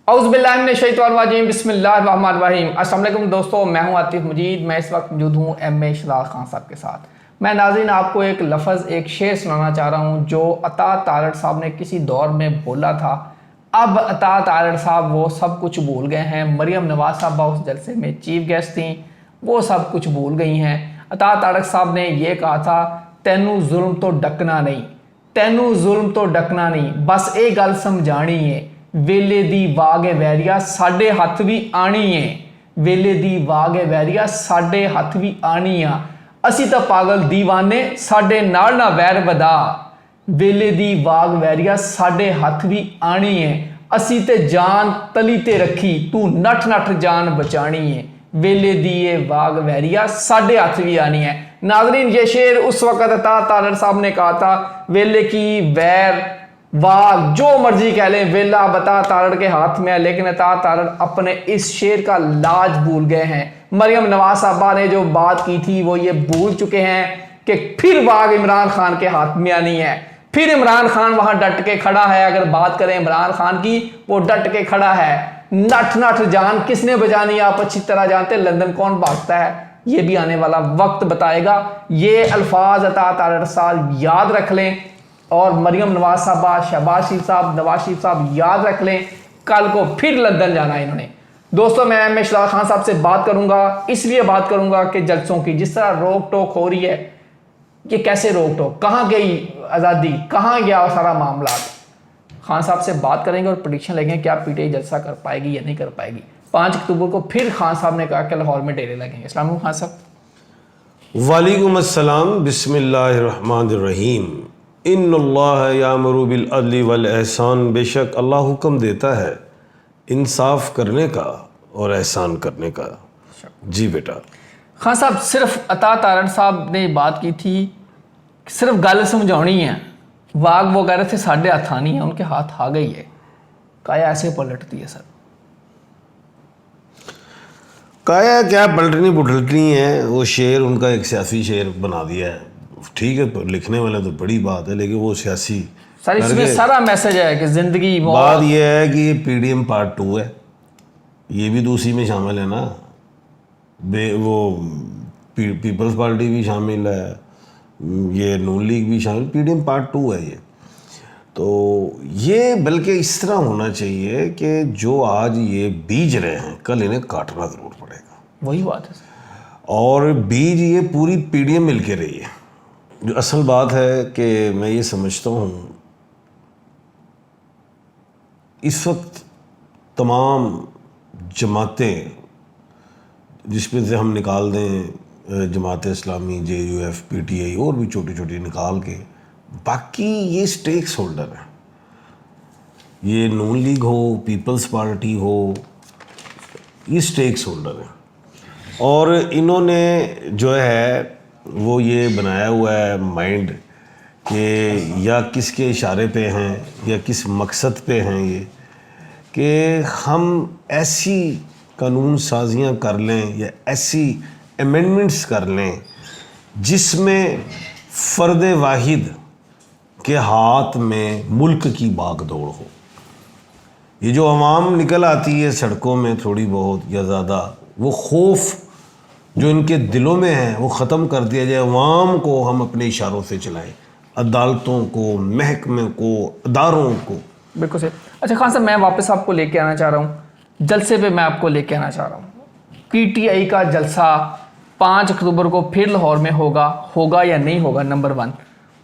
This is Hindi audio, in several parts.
औज़ुबिल्लाहिमिनश्शैतानिर्रजीम बिस्मिल्लाहिर्रहमानिर्रहीम। अस्सलाम वालेकुम दोस्तों, मैं हूं आतिफ मजीद। मैं इस वक्त मौजूद हूं एम.ए. शहजाद खान साहब के साथ। मैं नाज़रीन आपको एक लफ्ज़, एक शेर सुनाना चाह रहा हूं जो अता तारड़ साहब ने किसी दौर में बोला था। अब अता तारड़ साहब वो सब कुछ भूल गए हैं। मरियम नवाज साहबा उस जलसे में चीफ गेस्ट थी, वो सब कुछ भूल गई हैं। अता तारड़ साहब ने ये कहा था, तैनू जुल्म तो डकना नहीं, तैनू जुल्म तो डकना नहीं, बस ये गल समझानी है, वेले दी वाग वैरिया साडे हथ भी आनी है, वेले दी वाग वैरिया साडे हथ भी आनी आ, असी तो पागल दीवाने साडे नाल ना वैर वधा, वेले दी वाग वैरिया साडे हथ भी आनी है, असी ते जान तली ते रखी तू नठ नठ जान बचानी है, वेले दी ये वाग वैरिया साडे हथ भी आनी है। नाज़रीन, ये शेर उस वक़्त अता तारड़ साहब ने कहा था। वेले की वैर वाग जो मर्जी कह लें, वेला अब अता तारड़ के हाथ में है, लेकिन अता तारड़ अपने इस शेर का लाज भूल गए हैं। मरियम नवाज साहबा ने जो बात की थी वो ये भूल चुके हैं कि फिर वाग इमरान खान के हाथ में आनी है। फिर इमरान खान वहां डट के खड़ा है। अगर बात करें इमरान खान की, वो डट के खड़ा है। नठ नठ जान किसने बजानी आप अच्छी तरह जानते हैं। लंदन कौन भागता है, ये भी आने वाला वक्त बताएगा। ये अल्फाज अता तारड़ साहब याद रख लें, और मरियम नवाज साहबा, शहबाज शरीफ साहब, नवाज शरीफ साहब याद रख लें, कल को फिर लंदन जाना है इन्होंने। दोस्तों, मैं एम.ए. शहजाद खान साहब से बात करूंगा, इसलिए बात करूंगा कि जलसों की जिस तरह रोक टोक हो रही है, ये कैसे रोक टोक, कहाँ गई आज़ादी, कहाँ गया सारा मामला। खान साहब से बात करेंगे और प्रेडिक्शन लेंगे क्या पीटीआई जलसा कर पाएगी या नहीं कर पाएगी। 5 अक्टूबर को फिर खान साहब ने कहा कि लाहौर में डेरे लगेंगे। अस्सलाम वालेकुम खान साहब। वालेकुम अस्सलाम, बिस्मिल्लाहिर्रहमानिर्रहीम। इन्नल्लाह यामुरु बिल अदली वल एहसान, बेशक अल्लाह हुक्म देता है इंसाफ करने का और एहसान करने का। जी बेटा। खान साहब, सिर्फ अता तारड़ साहब ने बात की थी, सिर्फ गल समझानी है, वाग वो कह रहे थे साढ़े हाथ आनी है, उनके हाथ आ गई है, काया ऐसे पलटती है सर। काया क्या पलटनी पुलटनी है, वो शेर उनका एक सियासी शेर बना दिया है। ठीक है, लिखने वाले तो बड़ी बात है, लेकिन वो सियासी सर इसमें सारा मैसेज है कि जिंदगी बात ये है कि पीडीएम पार्ट 2 है, ये भी तो उसी में शामिल है ना। वो पीपल्स पार्टी भी शामिल है, ये नून लीग भी शामिल, पीडीएम पार्ट 2 है ये। तो ये बल्कि इस तरह होना चाहिए कि जो आज ये बीज रहे हैं, कल इन्हें काटना ज़रूर पड़ेगा। वही बात है। और बीज ये पूरी पीडीएम मिल के रही है। जो असल बात है कि मैं ये समझता हूँ इस वक्त तमाम जमातें, जिसमें से हम निकाल दें जमात इस्लामी, JUF, PTI और भी छोटी छोटी निकाल के, बाकी ये स्टेक्स होल्डर हैं। ये नून लीग हो, पीपल्स पार्टी हो, ये स्टेक्स होल्डर हैं। और इन्होंने जो है वो ये बनाया हुआ है माइंड कि या किसके इशारे पे हैं या किस मकसद पे हैं ये, कि हम ऐसी कानून साजियाँ कर लें या ऐसी अमेंडमेंट्स कर लें जिसमें फ़र्द वाहिद के हाथ में मुल्क की बागडोर हो। ये जो अवाम निकल आती है सड़कों में थोड़ी बहुत या ज़्यादा, वो खौफ जो इनके दिलों में है वो ख़त्म कर दिया जाए। अवाम को हम अपने इशारों से चलाएं, अदालतों को, महकमे को, अदारों को। बिल्कुल सही। अच्छा खान साहब, मैं वापस आपको लेके आना चाह रहा हूँ जलसे पे, मैं आपको लेके आना चाह रहा हूँ। पीटीआई का जलसा 5 अक्टूबर को फिर लाहौर में होगा या नहीं होगा, नंबर 1।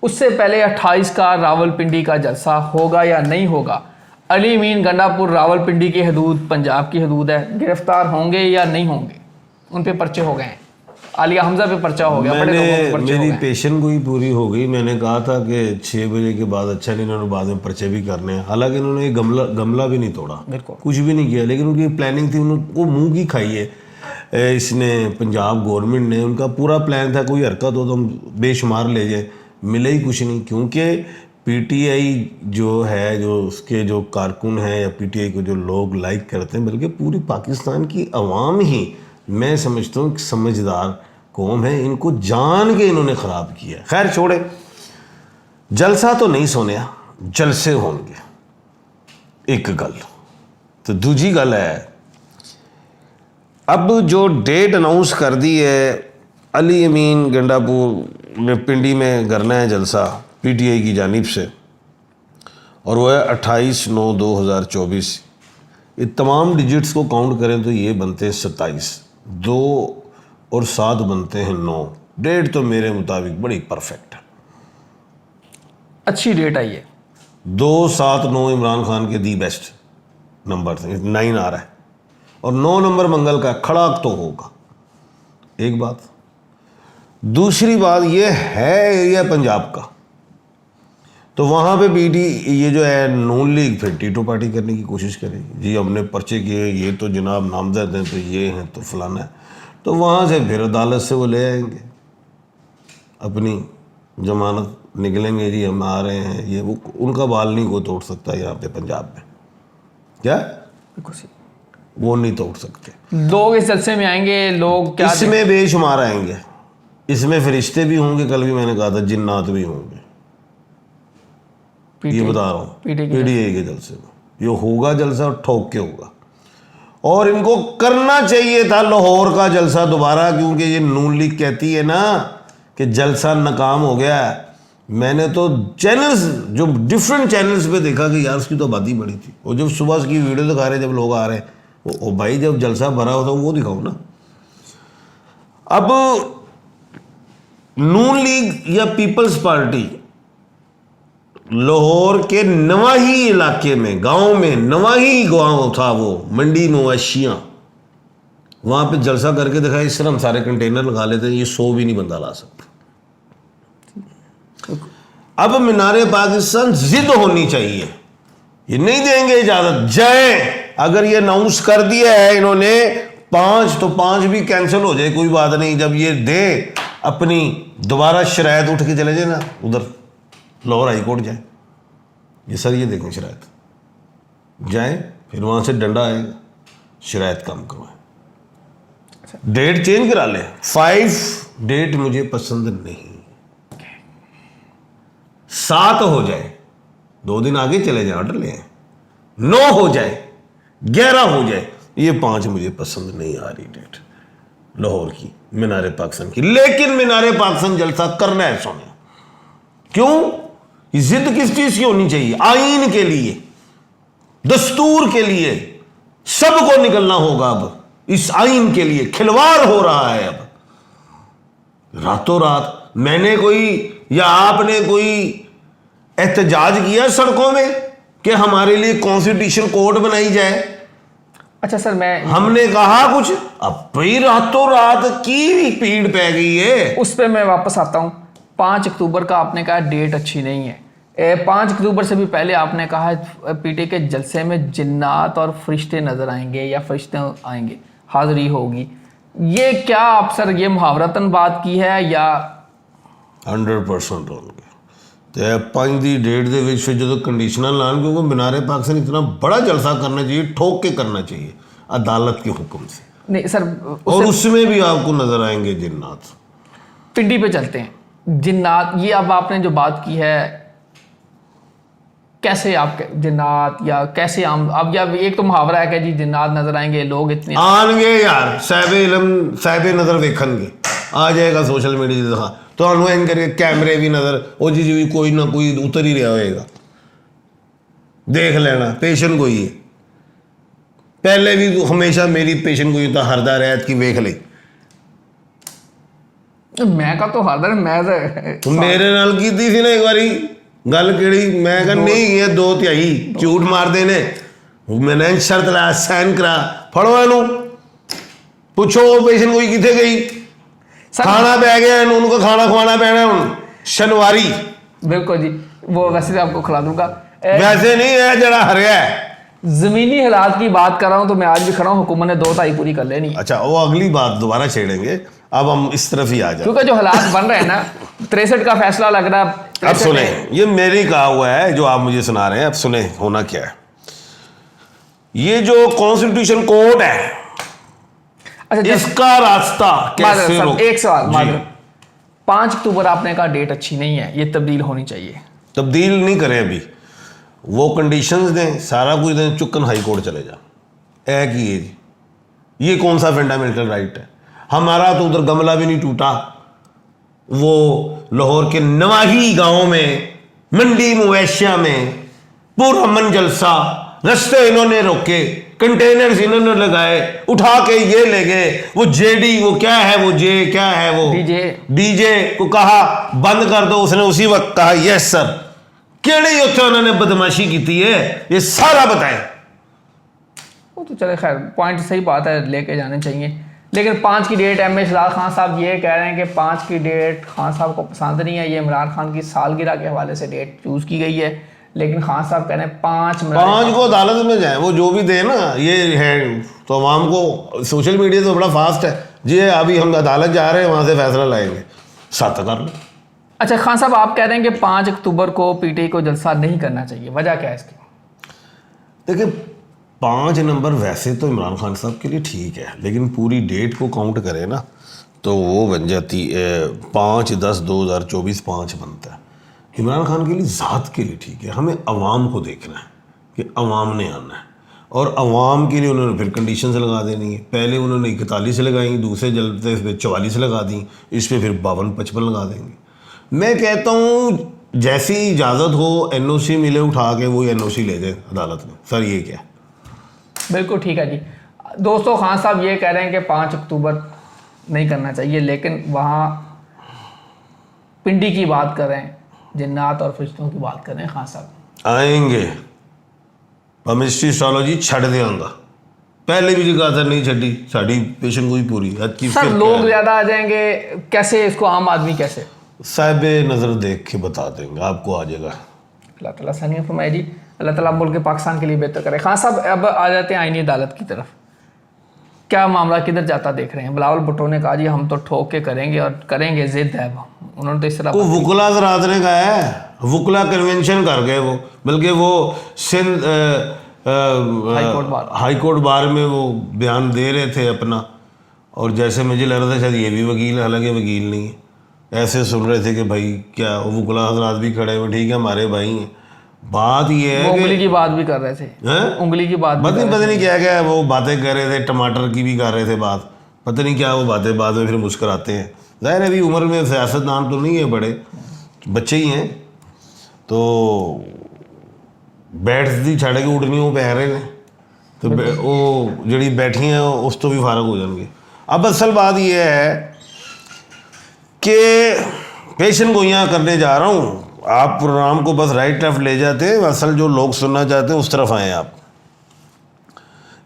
उससे पहले 28 का रावलपिंडी का जलसा होगा या नहीं होगा। अली मीन गंडापुर रावलपिंडी की हदूद पंजाब की हदूद है, गिरफ्तार होंगे या नहीं होंगे। उन पे पर्चे हो गए हैं, आलिया हमजा पे पर्चा हो गया, मेरी पेशन गोई पूरी हो गई। मैंने कहा था कि 6 बजे के बाद अच्छा नहीं, इन्होंने बाद में पर्चे भी करने हैं। हालांकि इन्होंने गमला भी नहीं तोड़ा, कुछ भी नहीं किया, लेकिन उनकी प्लानिंग थी, उनको मुंह की खाई है इसने, पंजाब गवर्नमेंट ने। उनका पूरा प्लान था कोई हरकत हो तो हम बेशुमार ले जाए, मिले ही कुछ नहीं। क्योंकि पीटीआई जो है, जो उसके जो कारकुन हैं या पीटीआई को जो लोग लाइक करते हैं, बल्कि पूरी पाकिस्तान की अवाम ही, मैं समझता हूँ समझदार कौम है, इनको जान के इन्होंने ख़राब किया। खैर छोड़े, जलसा तो नहीं सोनिया, जलसे होंगे। एक गल तो दूजी गल है, अब जो डेट अनाउंस कर दी है, अली अमीन गंडापुर में पिंडी में करना है जलसा पीटीआई की जानिब से, और वो है 28/9/2024। ये तमाम डिजिट्स को काउंट करें तो ये बनते हैं 27, 2 और 7 बनते हैं 9। डेट तो मेरे मुताबिक बड़ी परफेक्ट है, अच्छी डेट आई है। 2, 7, 9 इमरान खान के दी बेस्ट नंबर थे, 9 आ रहा है, और 9 नंबर मंगल का खड़ा तो होगा। एक बात। दूसरी बात ये है एरिया पंजाब का, तो वहाँ पे पीटी ये जो है नून लीग फिर टीटो पार्टी करने की कोशिश करेगी, जी हमने पर्चे किए, ये तो जनाब नामजद हैं, तो ये हैं, तो फलाना है, तो वहाँ से फिर अदालत से वो ले आएंगे अपनी जमानत, निकलेंगे जी हम आ रहे हैं, ये वो उनका बाल नहीं कोई तोड़ सकता यहाँ पे पंजाब में। क्या बिल्कुल सही। वो नहीं तोड़ सकते। लोग इस जलसे में आएंगे, लोग क्या इसमें बेशुमार आएंगे, इसमें फरिश्ते भी होंगे, कल भी मैंने कहा था जिन्नात भी होंगे, ये बता रहा हूँ पीटीआई के जलसे में। ये होगा जलसा और ठोक के होगा, और इनको करना चाहिए था लाहौर का जलसा दोबारा, क्योंकि ये नून लीग कहती है ना कि जलसा नाकाम हो गया है। मैंने तो चैनल्स, जो डिफरेंट चैनल्स पे देखा कि यार उसकी तो आबादी बड़ी थी, और जब सुबह की वीडियो दिखा रहे, जब लोग आ रहे हैं, वो भाई जब जलसा भरा होता वो दिखाओ ना। अब नून लीग या पीपल्स पार्टी लाहौर के नवाही इलाके में, गांव में, नवाही गांव था वो, मंडी मवाशियाँ, वहाँ पे जलसा करके दिखाया। इस तरह हम सारे कंटेनर लगा लेते हैं, ये 100 भी नहीं बंदा ला सकता। अब मीनारे पाकिस्तान जिद होनी चाहिए, ये नहीं देंगे इजाजत। जाए, अगर ये अनाउंस कर दिया है इन्होंने 5, तो 5 भी कैंसिल हो जाए, कोई बात नहीं। जब ये दे अपनी दोबारा शरायत उठ के चले जाए ना, उधर लाहौर हाई कोर्ट जाए, ये सर ये देखें शरायत जाए, फिर वहाँ से डंडा आएगा, शरायत कम करवाएं, डेट चेंज करा ले। 5 डेट मुझे पसंद नहीं, 7 हो जाए, 2 दिन आगे चले जाए, ऑर्डर ले, 9 हो जाए, 11 हो जाए, ये 5 मुझे पसंद नहीं आ रही डेट लाहौर की, मीनारे पाकिस्तान की। लेकिन मीनारे पाकिस्तान जलसा करना है सोने, क्यों? जिद किस चीज की होनी चाहिए? आईन के लिए, दस्तूर के लिए, सबको निकलना होगा। अब इस आईन के लिए खिलवाड़ हो रहा है। अब रातों रात मैंने कोई या आपने कोई एहतजाज किया सड़कों में कि हमारे लिए कॉन्स्टिट्यूशन कोर्ट बनाई जाए? अच्छा सर, मैं हमने कहा कुछ? अब फिर रातों रात की पीड़ पै गई है। उस पर मैं वापस आता हूँ। 5 अक्टूबर का आपने कहा डेट अच्छी नहीं है। 5 अक्टूबर से भी पहले आपने कहा पीटी के जलसे में जिन्नात और फरिश्ते नजर आएंगे या फरिश्ते आएंगे, हाजिरी होगी। ये क्या आप सर ये मुहावरतन बात की है या 100% होंगे? तो 5 ਦੀ डेट ਦੇ ਵਿੱਚ ਫਿਰ ਜਦੋਂ कंडीशनल लान, क्योंकि मीनारे पाकिस्तान इतना बड़ा जलसा करना चाहिए, ठोक के करना चाहिए अदालत के हुक्म से। नहीं सर, और उसमें भी आपको नजर आएंगे जिन्नात। पिंडी पे चलते हैं। जिन्नात, ये अब आपने जो बात की है, कैसे आप जिन्नात या कैसे हम अब, या एक तो मुहावरा है कि जी जिन्नात नजर आएंगे, लोग इतने आएंगे यार, साहिब इल्म साहिब नजर देखणगे, आ जाएगा सोशल मीडिया दिखा तो एंग करके कैमरे भी नजर, वो जी भी कोई ना कोई उतर ही रहा होएगा, देख लेना। पेशन कोई है, पहले भी तो हमेशा मेरी पेशन कोई था, हरदा रैत की वेख ले। मैं का तो हरदा मैं तो मेरे नाल कीती सी ना एक बारी गल केड़ी, मैं कहा नहीं गया 2/3 झूठ मारते ने, मैंने शर्त ला साइन करा, फड़ो इनू पूछो पेशन कोई किथे गई, खाना पै गया उनको खाना खवाना पैना हूँ शनिवारी। बिल्कुल जी, वो वैसे भी आपको खिला दूंगा। वैसे नहीं है जरा हरिया है, जमीनी हालात की बात कर रहा हूँ तो मैं आज भी खड़ा हूँ, हुकूमत ने 2/2 पूरी कर लेनी। अच्छा, वो अगली बात दोबारा छेड़ेंगे, अब हम इस तरफ ही आ जाए, क्योंकि जो हालात बन रहे हैं ना, 63 का फैसला लग रहा है। अब सुने, ये मेरी कहा हुआ है जो आप मुझे सुना रहे हैं, अब सुने होना क्या है। ये जो कॉन्स्टिट्यूशन कोर्ट है, अच्छा इसका रास्ता कैसे रोक? एक सवाल, 5 अक्टूबर आपने कहा डेट अच्छी नहीं है, ये तब्दील होनी चाहिए। तब्दील नहीं करें अभी, वो कंडीशंस दें, सारा कुछ दें, चुकन हाई कोर्ट चले जा, ए की एज, ये कौन सा फंडामेंटल राइट है? हमारा तो उधर गमला भी नहीं टूटा, वो लाहौर के नवाही गांव में मंडी मुवैशिया में पूरा मन जलसा, रास्ते इन्होंने रोके, कंटेनर्स इन्होंने लगाए, उठा के ये ले गए, वो जेडी वो क्या है, वो जे क्या है, वो डीजे को कहा बंद कर दो, उसने उसी वक्त कहा यस सर। केड़ी उत्थे उन्होंने बदमाशी की है, ये सारा बताएं। वो तो चले, खैर पॉइंट सही बात है, लेके जाने चाहिए। लेकिन 5 की date M A Shahzad Khan साहब ये कह रहे हैं कि 5 की डेट खान साहब को पसंद नहीं है, ये इमरान खान की सालगिरह के हवाले से डेट चूज़ की गई है। लेकिन खान साहब कह रहे हैं 5 को अदालत में जाए, वो जो भी दे ना, ये है तो अवाम को, सोशल मीडिया तो बड़ा फास्ट है जी, अभी हम अदालत जा रहे हैं, वहाँ से फैसला लाएंगे, 7 कर लो। अच्छा खान साहब, आप कह रहे हैं कि 5 अक्टूबर को पीटीआई को जलसा नहीं करना चाहिए, वजह क्या है इसकी? देखिए 5 नंबर वैसे तो इमरान खान साहब के लिए ठीक है, लेकिन पूरी डेट को काउंट करें ना तो वो बन जाती 5/10/2024 5 बनता है। इमरान खान के लिए ज़ात के लिए ठीक है, हमें अवाम को देखना है कि अवाम ने आना है, और अवाम के लिए उन्होंने फिर कंडीशंस लगा देनी है। पहले उन्होंने 41 लगाई, दूसरे जलते पे 44 लगा दी, इस पर फिर 52-55 लगा देंगे। मैं कहता हूँ जैसी इजाज़त हो, NOC मिले उठा के वो NOC ले जाए अदालत में। सर ये क्या? बिल्कुल ठीक है जी। दोस्तों खान साहब ये कह रहे हैं कि 5 अक्टूबर नहीं करना चाहिए, लेकिन वहाँ पिंडी की बात कर रहे हैं, जिन्नात और फरिश्तों की बात कर रहे हैं। खान साहब आएंगे, मिस्ट्री एस्ट्रोलॉजी छड़ देंगा, पहले भी कहा था नहीं छड़ी, साड़ी पेशन कोई पूरी सर, लोग ज़्यादा आ जाएंगे, कैसे इसको आम आदमी कैसे साहिब नज़र देख के बता देंगे, आपको आ जाएगा। अल्लाह ताला सनी फरमाए जी, अल्लाह ताला मुल्क पाकिस्तान के लिए बेहतर करे। खान साहब अब आ जाते हैं आईनी अदालत की तरफ, क्या मामला किधर जाता देख रहे हैं? बिलावल भुट्टो ने कहा जी हम तो ठोक के करेंगे और करेंगे, जिद है, उन्होंने तो इस तरह वो वुकला ज़रात ने कहा है, वुकला कन्वेंशन कर गए वो, बल्कि वो सिंध हाई कोर्ट बार में वो बयान दे रहे थे अपना, और जैसे मुझे लग रहा था शायद ये भी वकील है, हालांकि वकील नहीं है, ऐसे सुन रहे थे कि भाई क्या वुकला हजरात भी खड़े हुए, ठीक है हमारे भाई हैं। बात ये है उंगली की बात भी कर रहे थे, उंगली की बात पता नहीं क्या क्या वो बातें कर रहे थे, टमाटर की भी कर रहे थे बात, पता नहीं क्या वो बातें बाद में फिर मुस्कुराते हैं। ज़ाहिर है अभी उम्र में सियासतदान तो नहीं है, बड़े बच्चे ही हैं, तो बैठ दी छड़ के उड़नी वो पै रहे हैं, तो वो जड़ी बैठी हैं उस तो भी फारग हो जाएंगे। अब असल बात ये है कि पेशन गोइयाँ करने जा रहा हूँ, आप प्रोग्राम को बस राइट लेफ्ट ले जाते हैं, असल जो लोग सुनना चाहते हैं उस तरफ आए आप।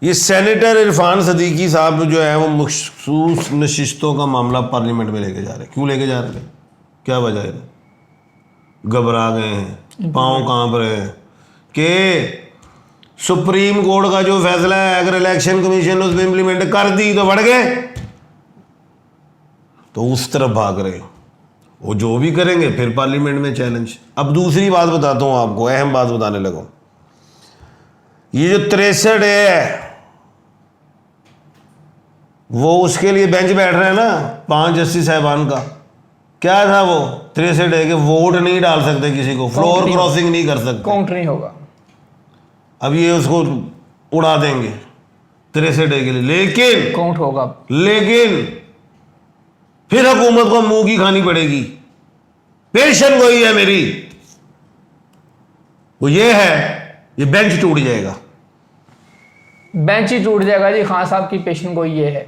ये सेनेटर इरफान सदीकी साहब जो है वो मखसूस नशिस्तों का मामला पार्लियामेंट में लेके जा रहे हैं। क्यों लेके जा रहे हैं, क्या वजह है? घबरा गए हैं, पाँव कांप रहे हैं कि सुप्रीम कोर्ट का जो फैसला है अगर इलेक्शन कमीशन ने उसमें इम्प्लीमेंट कर दी तो बढ़ गए, तो उस तरफ भाग रहे हैं। वो जो भी करेंगे फिर पार्लियामेंट में चैलेंज। अब दूसरी बात बताता हूँ आपको, अहम बात बताने लगा। ये जो 63 है वो उसके लिए बेंच बैठ रहे हैं ना 5 जस्टिस साहबान का, क्या था वो 63 है कि वोट नहीं डाल सकते किसी को, फ्लोर क्रॉसिंग नहीं कर सकते, काउंट नहीं होगा। अब ये उसको उड़ा देंगे 63 के लिए, लेकिन काउंट होगा, लेकिन फिर हुकूमत को मुंह की खानी पड़ेगी। पेशन गोई है मेरी, वो ये है, ये बेंच टूट जाएगा, बेंच ही टूट जाएगा जी। खान साहब की पेशन गोई ये है,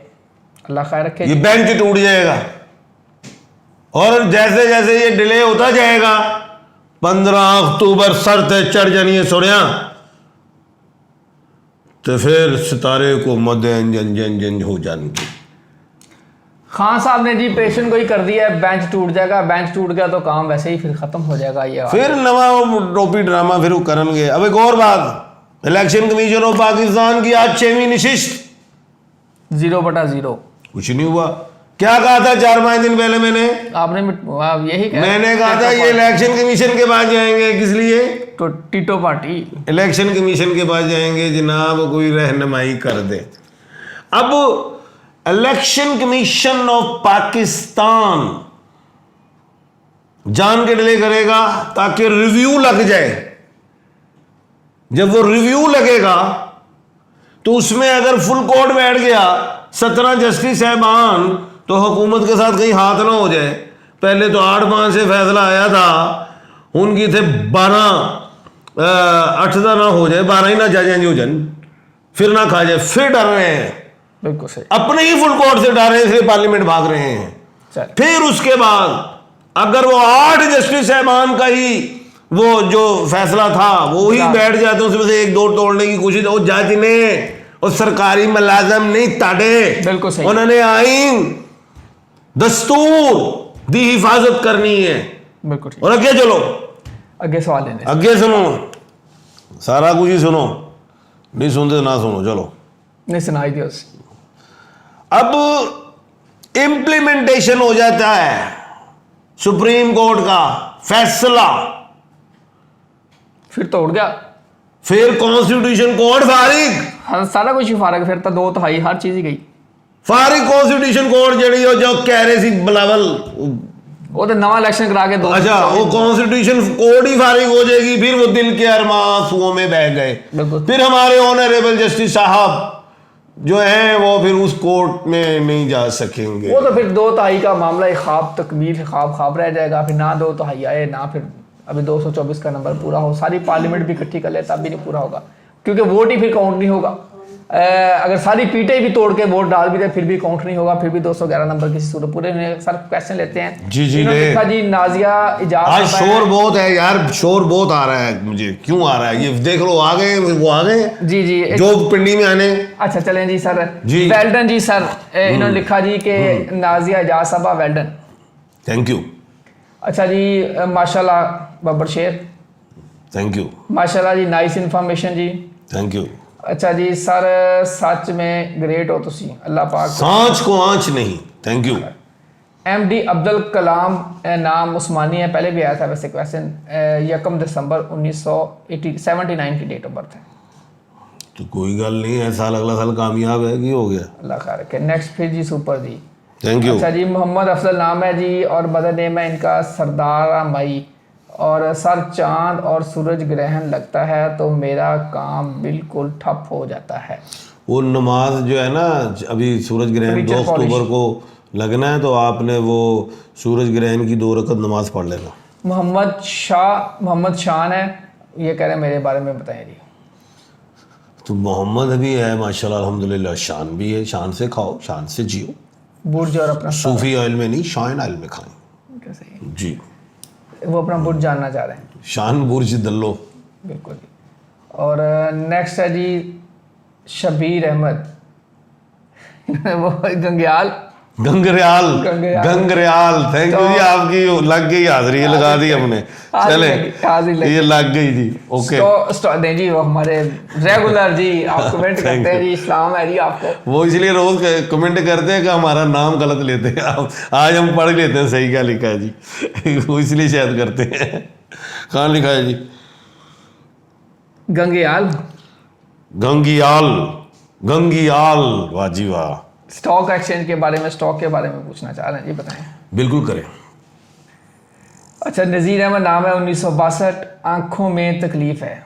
अल्लाह खैर रखे। ये बेंच टूट जाएगा, और जैसे जैसे ये डिले होता जाएगा 15 अक्टूबर सर ते चढ़ जानी है सोनिया, तो फिर सितारे को मद्देंजन हो जाएंगे। खान साहब ने जी पेशन गोई कर दिया है, बेंच टूट जाएगा, बेंच टूट गया तो काम वैसे ही फिर खत्म हो जाएगा। ये फिर नवा टोपी ड्रामा फिर करेंगे। अब एक और बात, इलेक्शन कमीशन ऑफ पाकिस्तान की आज 6वीं नशिस्त, 0/0 कुछ नहीं हुआ। क्या कहा था 4-5 दिन पहले मैंने, आपने यही कहा, मैंने कहा था ये इलेक्शन कमीशन के पास जाएंगे, किस लिए? तो टीटो पार्टी इलेक्शन कमीशन के पास जाएंगे, जनाब कोई रहनुमाई कर दे। अब इलेक्शन कमीशन ऑफ पाकिस्तान जान के डिले करेगा ताकि रिव्यू लग जाए। जब वो रिव्यू लगेगा तो उसमें अगर फुल कोर्ट बैठ गया 17 जस्टिस साहबान, तो हुकूमत के साथ कहीं हाथ ना हो जाए। पहले तो 8-5 से फैसला आया था, उनकी थे 12, 8 ना हो जाए, 12 ही ना जज हो जाए, फिर ना खा जाए, फिर डर रहे हैं। बिल्कुल सही। अपने ही फुल कोर्ट से डर रहे हैं, इसलिए पार्लियामेंट भाग रहे हैं। चल फिर उसके बाद अगर वो 8 जस्टिस साहबान का ही वो जो फैसला था वो ही बैठ जाते, उसमें से 1-2 तोड़ने की कोशिश, वो जज ने और सरकारी मुलाजम नहीं ताड़े, बिल्कुल सही। उन्होंने आईन दस्तूर दी हिफाजत करनी है। बिल्कुल ठीक। और आगे चलो, आगे सवाल लेने से। आगे सुनो, सारा कुछ ही सुनो, नहीं सुनते ना सुनो, चलो। नहीं सुनाई दिया उससे। अब इम्प्लीमेंटेशन हो जाता है सुप्रीम कोर्ट का फैसला, फिर तो उड़ गया। फिर कॉन्स्टिट्यूशन कोर्ट फारिग, हाँ, सारा कुछ ही फारग, फिर तो 2/3 हर चीज ही गई। फारिग कॉन्स्टिट्यूशन कोर्ट जड़ी हो जो कह रहे सी बिलावल, वो तो नवा इलेक्शन करा के दो। अच्छा वो कॉन्स्टिट्यूशन कोर्ट ही फारिग हो जाएगी, फिर वो दिल के अरमां में बह गए। बिल्कुल। फिर हमारे ऑनरेबल जस्टिस साहब जो हैं वो फिर उस कोर्ट में नहीं जा सकेंगे। वो तो फिर 2/3 का मामला एक ख्वाब, तकबीर ख्वाब रह जाएगा। फिर ना 2/3 आए, ना फिर अभी 224 का नंबर पूरा हो, सारी पार्लियामेंट भी इकट्ठी कर ले तब भी नहीं पूरा होगा, क्योंकि वोट ही फिर काउंट नहीं होगा। अगर सारी पीटे भी तोड़ के वोट डाल भी दे फिर भी काउंट नहीं होगा, फिर भी 211 नंबर किसी सूरत पूरे होने। सर क्वेश्चन लेते हैं। जी जी इन्होंने ले। लिखा जी नाजिया इजाज आज शोर बहुत है यार, शोर बहुत आ रहा है, मुझे क्यों आ रहा है ये देख लो, आ गए वो, आ गए जी जी जो पिंडी में आने। अच्छा चलें जी सर। जी। वेल्डन जी सर, इन्होंने लिखा जी कि नाजिया इजाज साहबा वेल्डन। Thank you. अच्छा जी माशाल्लाह बब्बर शेर, थैंक यू। माशाल्लाह जी नाइस इन्फॉर्मेशन जी। Thank you. अच्छा जी सर सच में ग्रेट हो तुसी, अल्लाह पाक। सांच को आंच नहीं। Thank you. MD Abdul Kalam नाम उस्मानी है, पहले भी आया था वैसे क्वेश्चन। 1 दिसंबर 1979 की डेट ऑफ बर्थ है। तो कोई गल नहीं है, साल अगला साल कामयाब है कि हो गया। अल्लाह खैर रखे। नेक्स्ट फिर जी सुपर जी। Thank you. अच्छा जी मोहम्मद अफजल नाम है जी, और मदर नेम है इनका सरदार मई, और सर चांद और सूरज ग्रहण लगता है तो मेरा काम बिल्कुल ठप हो जाता है। वो नमाज जो है ना, अभी सूरज ग्रहण 2 अक्टूबर को लगना है, तो आपने वो सूरज ग्रहण की 2 रकत नमाज पढ़ लेना। मोहम्मद शान है, ये कह रहे हैं मेरे बारे में बताएं जी। तो मोहम्मद भी है माशाल्लाह अल्हम्दुलिल्लाह, शान भी है, शान से खाओ, शान से जियो। बुर्ज और अपना सूफी ऑयल में नहीं, शाइन ऑयल में खाएं। कैसे ही? जी, वो अपना बुर्ज जानना चाह रहे हैं। शान बुर्ज दल्लो। बिल्कुल जी। और नेक्स्ट है जी शबीर अहमद वो गंग्याल गंगरयाल। थैंक यू जी, आपकी लग गई हाजिरी, लगा दी हमने। चले ये लग गई जी। ओके नहीं जी, वो हमारे रेगुलर जी, आप कमेंट करते हैं जी, इस्लाम है जी आपको। वो इसलिए रोज कमेंट करते हैं कि हमारा नाम गलत लेते हैं आप, आज हम पढ़ लेते हैं सही क्या लिखा है जी। वो इसलिए शायद करते हैं। कहाँ लिखा है जी? गंग्याल। गंगियाल, वाह जी वाह। स्टॉक एक्सचेंज के बारे में, स्टॉक के बारे में पूछना चाह रहे हैं जी, बताएं। बिल्कुल करें। अच्छा नज़ीर अहमद नाम है, 1962, आंखों में तकलीफ है।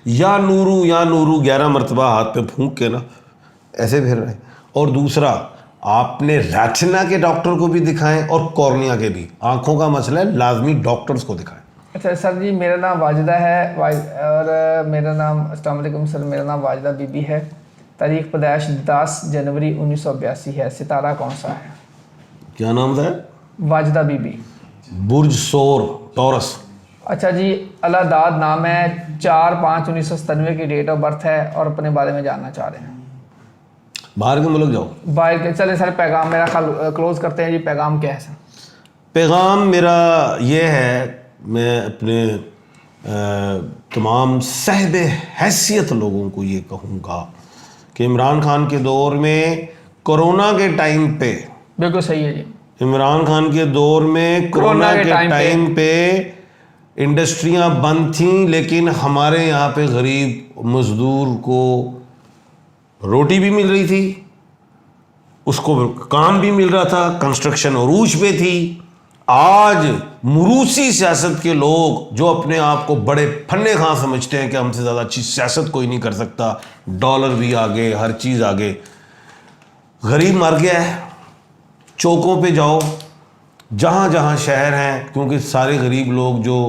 या नूरू 11 मरतबा हाथ पे फूंक के ना ऐसे फिर रहे। और दूसरा, आपने रेटिना के डॉक्टर को भी दिखाएं और कॉर्निया के भी। आंखों का मसला है, लाजमी डॉक्टर्स को दिखाएं। अच्छा सर जी, मेरा नाम वाजिदा है और मेरा नाम, अस्सलाम वालेकुम सर, मेरा नाम वाजिदा बीबी है। तारीख पैदाइश 10 जनवरी 1982 है। सितारा कौन सा है? क्या नाम था? वाजिदा बीबी। बुर्ज सोर, टॉरस। अच्छा जी अलादाद नाम है, 4/5/1997 की डेट ऑफ बर्थ है, और अपने बारे में जानना चाह रहे हैं। बाहर के मुल्क जाओ। बाहर के, चले सर पैगाम मेरा क्लोज करते हैं जी। पैगाम क्या है सर? पैगाम मेरा ये है, मैं अपने तमाम साहिब हैसियत लोगों को ये कहूँगा कि इमरान खान के दौर में, कोरोना के टाइम पे, बिल्कुल सही है जी, इमरान खान के दौर में कोरोना के टाइम पे इंडस्ट्रियां बंद थीं, लेकिन हमारे यहाँ पे गरीब मजदूर को रोटी भी मिल रही थी, उसको काम भी मिल रहा था, कंस्ट्रक्शन अरूज पे थी, आज मुरूसी सियासत के लोग जो अपने आप को बड़े फन्ने खां समझते हैं कि हमसे ज़्यादा अच्छी सियासत कोई नहीं कर सकता, डॉलर भी आगे, हर चीज़ आगे, गरीब मर गया है। चौकों पे जाओ, जहाँ जहाँ शहर हैं, क्योंकि सारे गरीब लोग जो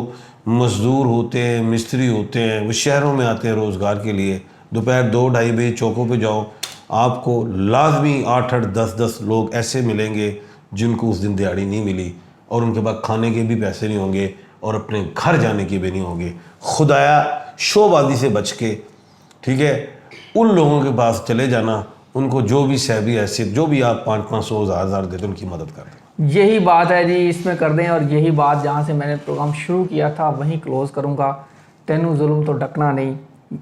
मज़दूर होते हैं, मिस्त्री होते हैं, वो शहरों में आते हैं रोज़गार के लिए। दोपहर 2-2:30 बजे चौकों पे जाओ, आपको लाजमी 8-8, 10-10 लोग ऐसे मिलेंगे जिनको उस दिन दिहाड़ी नहीं मिली और उनके पास खाने के भी पैसे नहीं होंगे और अपने घर जाने के भी नहीं होंगे। खुदाया शोबाजी से बच के, ठीक है, उन लोगों के पास चले जाना, उनको जो भी सहबी हैसियत, जो भी आप 500-500, 1000 देते उनकी मदद कर दें। यही बात है जी, इसमें कर दें। और यही बात जहाँ से मैंने प्रोग्राम शुरू किया था वहीं क्लोज करूँगा। तेनू जुल्म तो डकना नहीं,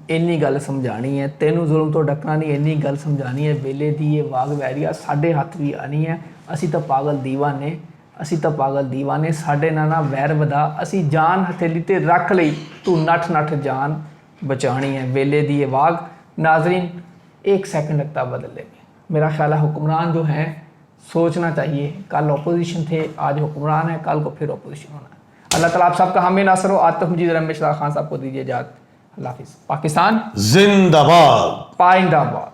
ਇੰਨੀ ਗੱਲ ਸਮਝਾਣੀ ਹੈ। ਤੈਨੂੰ ਜ਼ੁਲਮ ਤੋਂ ਡੱਕਣਾ ਨਹੀਂ, ਇੰਨੀ ਗੱਲ ਸਮਝਾਣੀ ਹੈ। ਵੇਲੇ ਦੀ ਇਹ ਵਾਗ ਵੈਰੀਆ ਸਾਡੇ ਹੱਥ ਵੀ ਆਣੀ ਹੈ। ਅਸੀਂ ਤਾਂ ਪਾਗਲ ਦੀਵਾਨੇ, ਅਸੀਂ ਤਾਂ ਪਾਗਲ ਦੀਵਾਨੇ। ਸਾਡੇ ਨਾਲ ਨਾ ਵੈਰ ਵਧਾ, ਅਸੀਂ ਜਾਨ ਹਥੇਲੀ ਤੇ ਰੱਖ ਲਈ, ਤੂੰ ਨੱਠ ਨੱਠ ਜਾਨ बचानी है। वेले दी ये वाग नाजरीन 1 सेकंड लगता बदल लेंगे। मेरा ख्याल है हुक्मरान जो हैं सोचना चाहिए, कल अपोजिशन थे, आज हुक्मरान है, कल को फिर अपोजिशन होना है। अल्लाह ताला आप सबका हामी नासर हो। आतिफ मजीद रमेश खान साहब को दीजिए इजाज़त। अल्लाह हाफिज़। पाकिस्तान जिंदाबाद, पाइंदाबाद।